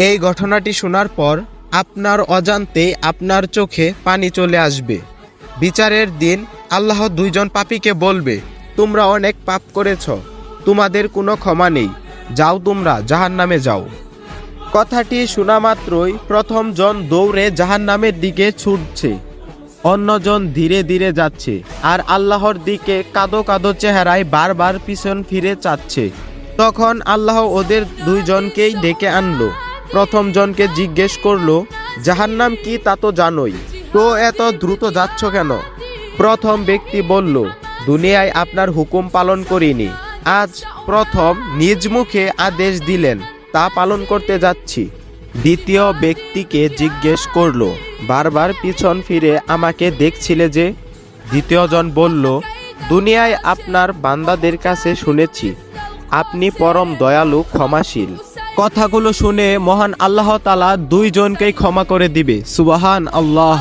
এই ঘটনাটি শোনার পর আপনার অজান্তেই আপনার চোখে পানি চলে আসবে। বিচারের দিন আল্লাহ দুইজন পাপীকে বলবে, তোমরা অনেক পাপ করেছ, তোমাদের কোনো ক্ষমা নেই, যাও তোমরা জাহান্নামে যাও। কথাটি শোনা মাত্রই প্রথম জন দৌড়ে জাহান্নামের দিকে ছুটছে, অন্যজন ধীরে ধীরে যাচ্ছে আর আল্লাহর দিকে কাঁদো কাঁদো চেহারায় বারবার পিছন ফিরে চাচ্ছে। তখন আল্লাহ ওদের দুইজনকেই ডেকে আনলো। প্রথম জনকে জিজ্ঞেস করলো, জাহান্নাম কি তা তো জানোই, তো এত দ্রুত যাচ্ছ কেন? প্রথম ব্যক্তি বলল, দুনিয়ায় আপনার হুকুম পালন করিনি, আজ প্রথম নিজ মুখে আদেশ দিলেন তা পালন করতে যাচ্ছি। দ্বিতীয় ব্যক্তিকে জিজ্ঞেস করলো, বারবার পিছন ফিরে আমাকে দেখছিলে যে? দ্বিতীয় জন বলল, দুনিয়ায় আপনার বান্দাদের কাছে শুনেছি আপনি পরম দয়ালু ক্ষমাশীল। কথাগুলো শুনে মহান আল্লাহ তাআলা দুইজনকেই ক্ষমা করে দিবে। সুবহান আল্লাহ।